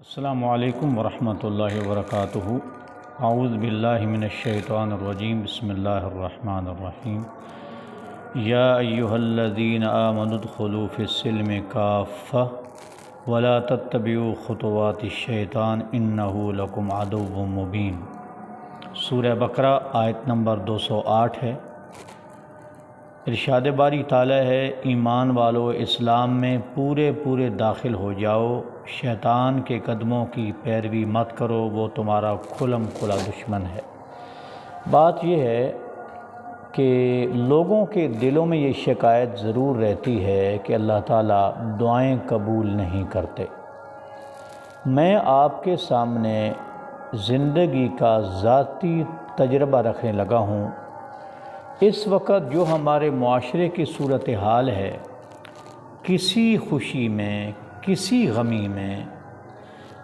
السلام علیکم ورحمۃ اللہ وبرکاتہ۔ اعوذ باللہ من الشیطان الرجیم، بسم اللہ الرحمن الرحیم۔ یا ایہا الذین آمنوا ادخلوا فی السلم کافۃ ولا تتبعوا خطوات الشیطان انہ لکم عدو مبین۔ سورہ بقرہ آیت نمبر 208 ہے۔ ارشاد باری تعالیٰ ہے، ایمان والو اسلام میں پورے داخل ہو جاؤ، شیطان کے قدموں کی پیروی مت کرو، وہ تمہارا کھلم کھلا دشمن ہے۔ بات یہ ہے کہ لوگوں کے دلوں میں یہ شکایت ضرور رہتی ہے کہ اللہ تعالیٰ دعائیں قبول نہیں کرتے۔ میں آپ کے سامنے زندگی کا ذاتی تجربہ رکھنے لگا ہوں۔ اس وقت جو ہمارے معاشرے کی صورتحال ہے، کسی خوشی میں کسی غمی میں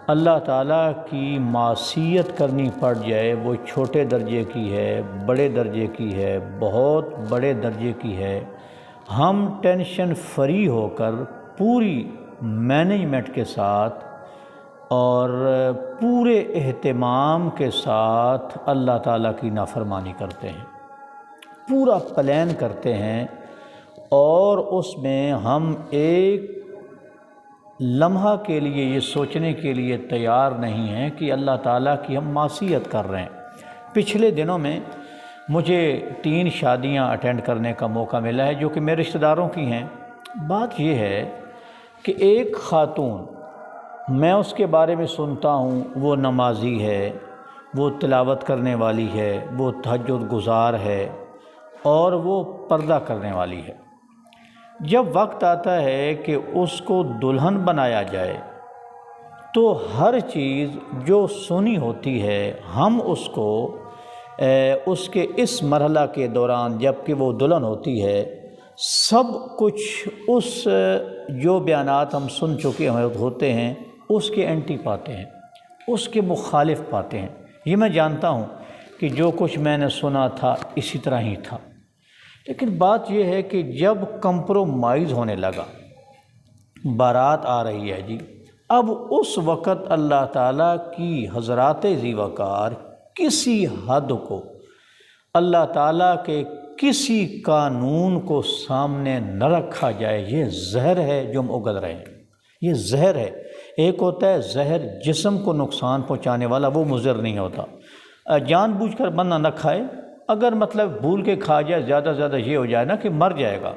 اللہ تعالیٰ کی معصیت کرنی پڑ جائے، وہ چھوٹے درجے کی ہے، بڑے درجے کی ہے، بہت بڑے درجے کی ہے، ہم ٹینشن فری ہو کر پوری مینجمنٹ کے ساتھ اور پورے اہتمام کے ساتھ اللہ تعالیٰ کی نافرمانی کرتے ہیں، پورا پلان کرتے ہیں، اور اس میں ہم ایک لمحہ کے لیے یہ سوچنے کے لیے تیار نہیں ہیں کہ اللہ تعالیٰ کی ہم معصیت کر رہے ہیں۔ پچھلے دنوں میں مجھے 3 شادیاں اٹینڈ کرنے کا موقع ملا ہے جو کہ میرے رشتہ داروں کی ہیں۔ بات یہ ہے کہ ایک خاتون، میں اس کے بارے میں سنتا ہوں، وہ نمازی ہے، وہ تلاوت کرنے والی ہے، وہ تہجد گزار ہے، اور وہ پردہ کرنے والی ہے۔ جب وقت آتا ہے کہ اس کو دلہن بنایا جائے تو ہر چیز جو سنی ہوتی ہے ہم اس کو اس کے اس مرحلہ کے دوران جب کہ وہ دلہن ہوتی ہے، سب کچھ اس جو بیانات ہم سن چکے ہوتے ہیں اس کے اینٹی پاتے ہیں، اس کے مخالف پاتے ہیں۔ یہ میں جانتا ہوں کہ جو کچھ میں نے سنا تھا اسی طرح ہی تھا، لیکن بات یہ ہے کہ جب کمپرومائز ہونے لگا، بارات آ رہی ہے جی، اب اس وقت اللہ تعالیٰ کی حضرات ذی وقار کسی حد کو، اللہ تعالیٰ کے کسی قانون کو سامنے نہ رکھا جائے، یہ زہر ہے جو ہم اگل رہے ہیں، یہ زہر ہے۔ ایک ہوتا ہے زہر جسم کو نقصان پہنچانے والا، وہ مضر نہیں ہوتا، جان بوجھ کر بندہ نہ کھائے، اگر مطلب بھول کے کھا جائے، زیادہ یہ ہو جائے نا کہ مر جائے گا،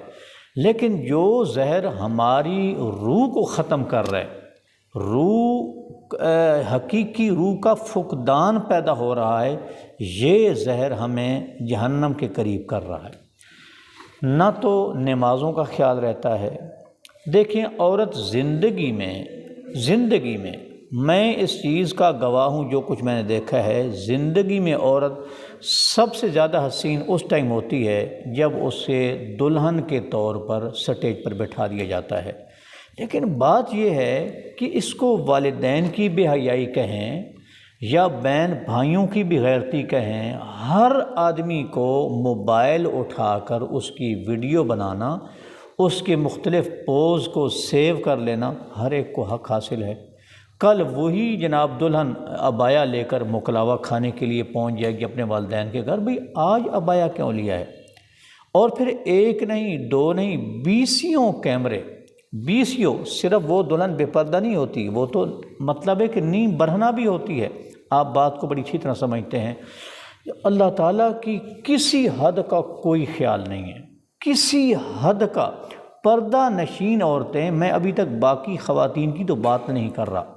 لیکن جو زہر ہماری روح کو ختم کر رہا ہے، حقیقی روح کا فقدان پیدا ہو رہا ہے، یہ زہر ہمیں جہنم کے قریب کر رہا ہے۔ نہ تو نمازوں کا خیال رہتا ہے۔ دیکھیں، عورت زندگی میں میں اس چیز کا گواہ ہوں، جو کچھ میں نے دیکھا ہے، زندگی میں عورت سب سے زیادہ حسین اس ٹائم ہوتی ہے جب اسے دلہن کے طور پر سٹیج پر بٹھا دیا جاتا ہے۔ لیکن بات یہ ہے کہ اس کو والدین کی بے حیائی کہیں یا بہن بھائیوں کی بے غیرتی کہیں، ہر آدمی کو موبائل اٹھا کر اس کی ویڈیو بنانا، اس کے مختلف پوز کو سیو کر لینا، ہر ایک کو حق حاصل ہے۔ کل وہی جناب دلہن عبایا لے کر مکلاوا کھانے کے لیے پہنچ جائے گی اپنے والدین کے گھر، بھئی آج عبایا کیوں لیا ہے؟ اور پھر 1 نہیں 2 نہیں 20 کیمرے، 20 صرف وہ دلہن بے پردہ نہیں ہوتی، وہ تو مطلب ہے کہ نیم برہنہ بھی ہوتی ہے۔ آپ بات کو بڑی اچھی طرح سمجھتے ہیں۔ اللہ تعالیٰ کی کسی حد کا کوئی خیال نہیں ہے، کسی حد کا۔ پردہ نشین عورتیں، میں ابھی تک باقی خواتین کی تو بات نہیں کر رہا،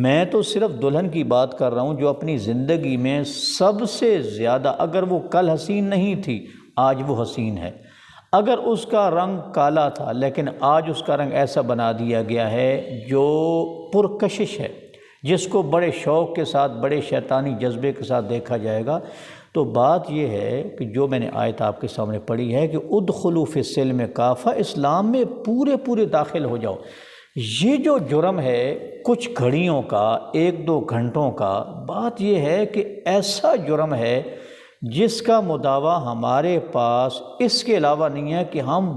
میں تو صرف دلہن کی بات کر رہا ہوں جو اپنی زندگی میں سب سے زیادہ، اگر وہ کل حسین نہیں تھی آج وہ حسین ہے، اگر اس کا رنگ کالا تھا لیکن آج اس کا رنگ ایسا بنا دیا گیا ہے جو پرکشش ہے، جس کو بڑے شوق کے ساتھ، بڑے شیطانی جذبے کے ساتھ دیکھا جائے گا، تو بات یہ ہے کہ جو میں نے آیت آپ کے سامنے پڑھی ہے کہ ادخلوا فی السلم کافہ، اسلام میں پورے داخل ہو جاؤ۔ یہ جو جرم ہے کچھ گھڑیوں کا، 1-2 گھنٹوں کا، بات یہ ہے کہ ایسا جرم ہے جس کا مداوع ہمارے پاس اس کے علاوہ نہیں ہے کہ ہم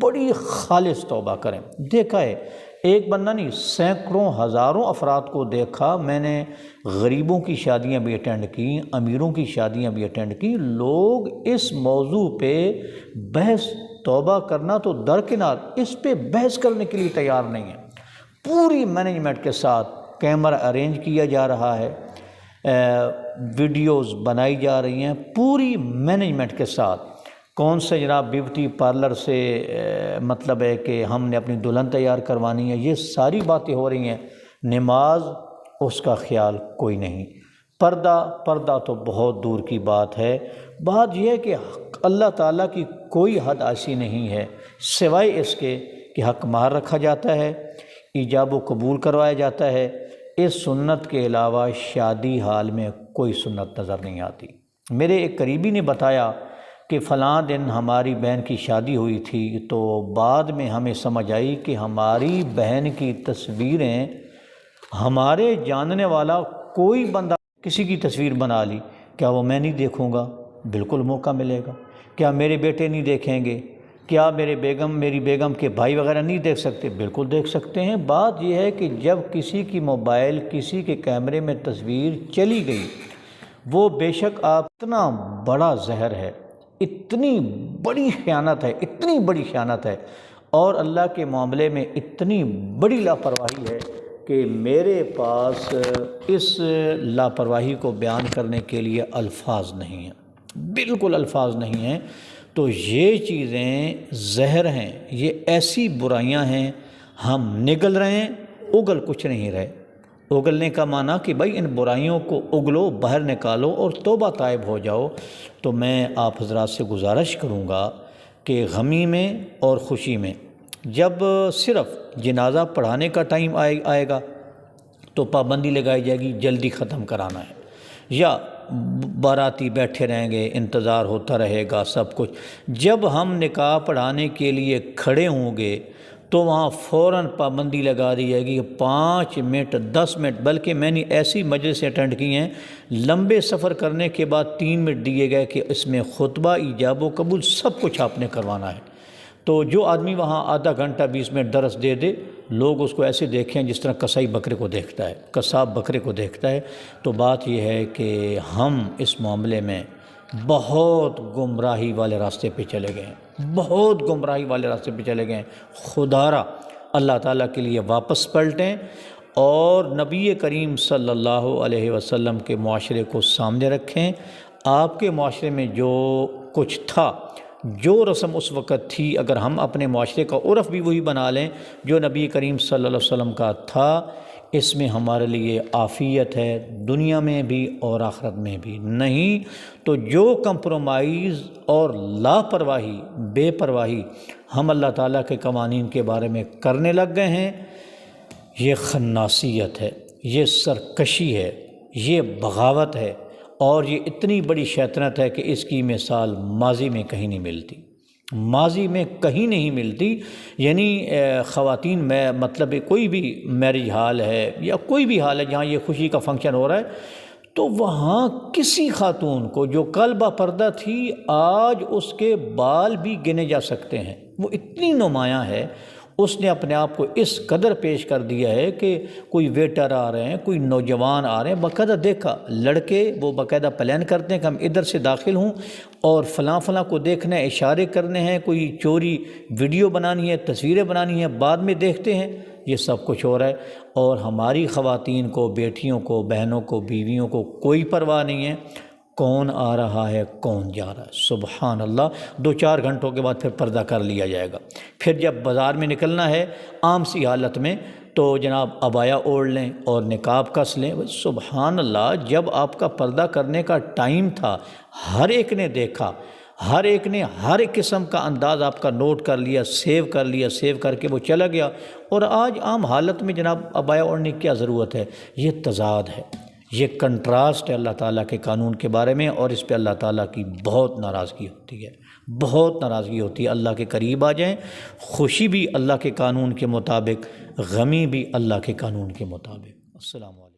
بڑی خالص توبہ کریں۔ دیکھا ہے ایک بندہ نہیں، سینکڑوں ہزاروں افراد کو دیکھا میں نے، غریبوں کی شادیاں بھی اٹینڈ کی، امیروں کی شادیاں بھی اٹینڈ کی۔ لوگ اس موضوع پہ بحث، توبہ کرنا تو درکنار، اس پہ بحث کرنے کے لیے تیار نہیں ہے۔ پوری مینجمنٹ کے ساتھ کیمرہ ارینج کیا جا رہا ہے، ویڈیوز بنائی جا رہی ہیں پوری مینجمنٹ کے ساتھ۔ کون سے جناب بیوٹی پارلر سے مطلب ہے کہ ہم نے اپنی دلہن تیار کروانی ہے، یہ ساری باتیں ہو رہی ہیں۔ نماز، اس کا خیال کوئی نہیں۔ پردہ تو بہت دور کی بات ہے۔ بات یہ ہے کہ اللہ تعالیٰ کی کوئی حد ایسی نہیں ہے سوائے اس کے کہ حق مہر رکھا جاتا ہے، ایجاب و قبول کروایا جاتا ہے۔ اس سنت کے علاوہ شادی حال میں کوئی سنت نظر نہیں آتی۔ میرے ایک قریبی نے بتایا کہ فلاں دن ہماری بہن کی شادی ہوئی تھی، تو بعد میں ہمیں سمجھ آئی کہ ہماری بہن کی تصویریں ہمارے جاننے والا کوئی بندہ کسی کی تصویر بنا لی، کیا وہ میں نہیں دیکھوں گا؟ بالکل موقع ملے گا۔ کیا میرے بیٹے نہیں دیکھیں گے؟ کیا میری بیگم کے بھائی وغیرہ نہیں دیکھ سکتے؟ بالکل دیکھ سکتے ہیں۔ بات یہ ہے کہ جب کسی کی موبائل، کسی کے کیمرے میں تصویر چلی گئی، وہ بے شک آپ اتنا بڑا زہر ہے، اتنی بڑی خیانت ہے، اتنی بڑی خیانت ہے، اور اللہ کے معاملے میں اتنی بڑی لاپرواہی ہے کہ میرے پاس اس لاپرواہی کو بیان کرنے کے لیے الفاظ نہیں ہیں، بالکل الفاظ نہیں ہیں۔ تو یہ چیزیں زہر ہیں، یہ ایسی برائیاں ہیں، ہم نگل رہے ہیں، اگل کچھ نہیں رہے۔ اگلنے کا معنی کہ بھائی ان برائیوں کو اگلو، باہر نکالو اور توبہ طائب ہو جاؤ۔ تو میں آپ حضرات سے گزارش کروں گا کہ غمی میں اور خوشی میں جب صرف جنازہ پڑھانے کا ٹائم آئے گا تو پابندی لگائی جائے گی جلدی ختم کرانا ہے، یا باراتی بیٹھے رہیں گے، انتظار ہوتا رہے گا سب کچھ۔ جب ہم نکاح پڑھانے کے لیے کھڑے ہوں گے تو وہاں فوراً پابندی لگا دی جائے گی 5 منٹ 10 منٹ، بلکہ میں نے ایسی مجلسیں اٹینڈ کی ہیں لمبے سفر کرنے کے بعد 3 منٹ دیے گئے کہ اس میں خطبہ، ایجاب و قبول سب کچھ آپ نے کروانا ہے۔ تو جو آدمی وہاں آدھا گھنٹہ 20 منٹ درس دے دے، لوگ اس کو ایسے دیکھیں جس طرح کسائی بکرے کو دیکھتا ہے، قصاب بکرے کو دیکھتا ہے۔ تو بات یہ ہے کہ ہم اس معاملے میں بہت گمراہی والے راستے پہ چلے گئے ہیں، بہت گمراہی والے راستے پہ چلے گئے ہیں۔ خدارا اللہ تعالیٰ کے لیے واپس پلٹیں اور نبی کریم صلی اللہ علیہ وسلم کے معاشرے کو سامنے رکھیں۔ آپ کے معاشرے میں جو کچھ تھا، جو رسم اس وقت تھی، اگر ہم اپنے معاشرے کا عرف بھی وہی بنا لیں جو نبی کریم صلی اللہ علیہ وسلم کا تھا، اس میں ہمارے لیے عافیت ہے، دنیا میں بھی اور آخرت میں بھی۔ نہیں تو جو کمپرومائز اور لاپرواہی، بے پرواہی ہم اللہ تعالیٰ کے قوانین کے بارے میں کرنے لگ گئے ہیں، یہ خناسیت ہے، یہ سرکشی ہے، یہ بغاوت ہے، اور یہ اتنی بڑی شیطنت ہے کہ اس کی مثال ماضی میں کہیں نہیں ملتی، ماضی میں کہیں نہیں ملتی۔ یعنی خواتین میں مطلب کوئی بھی میرج ہال ہے یا کوئی بھی حال ہے جہاں یہ خوشی کا فنکشن ہو رہا ہے، تو وہاں کسی خاتون کو جو کل با پردہ تھی، آج اس کے بال بھی گنے جا سکتے ہیں، وہ اتنی نمایاں ہے۔ اس نے اپنے آپ کو اس قدر پیش کر دیا ہے کہ کوئی ویٹر آ رہے ہیں، کوئی نوجوان آ رہے ہیں، باقاعدہ دیکھا لڑکے وہ باقاعدہ پلان کرتے ہیں کہ ہم ادھر سے داخل ہوں اور فلاں فلاں کو دیکھنا ہے، اشارے کرنے ہیں، کوئی چوری ویڈیو بنانی ہے، تصویریں بنانی ہیں، بعد میں دیکھتے ہیں۔ یہ سب کچھ ہو رہا ہے، اور ہماری خواتین کو، بیٹیوں کو، بہنوں کو، بیویوں کو کوئی پرواہ نہیں ہے کون آ رہا ہے کون جا رہا ہے۔ سبحان اللہ، 2-4 گھنٹوں کے بعد پھر پردہ کر لیا جائے گا۔ پھر جب بازار میں نکلنا ہے عام سی حالت میں تو جناب عبایا اوڑھ لیں اور نقاب کس لیں۔ سبحان اللہ، جب آپ کا پردہ کرنے کا ٹائم تھا، ہر ایک نے دیکھا، ہر ایک نے ہر ایک قسم کا انداز آپ کا نوٹ کر لیا، سیو کر لیا، سیو کر کے وہ چلا گیا، اور آج عام حالت میں جناب عبایا اوڑھنے کی کیا ضرورت ہے؟ یہ تضاد ہے، یہ کنٹراسٹ ہے اللہ تعالیٰ کے قانون کے بارے میں، اور اس پہ اللہ تعالیٰ کی بہت ناراضگی ہوتی ہے، بہت ناراضگی ہوتی ہے۔ اللہ کے قریب آ جائیں، خوشی بھی اللہ کے قانون کے مطابق، غمی بھی اللہ کے قانون کے مطابق۔ السلام علیکم۔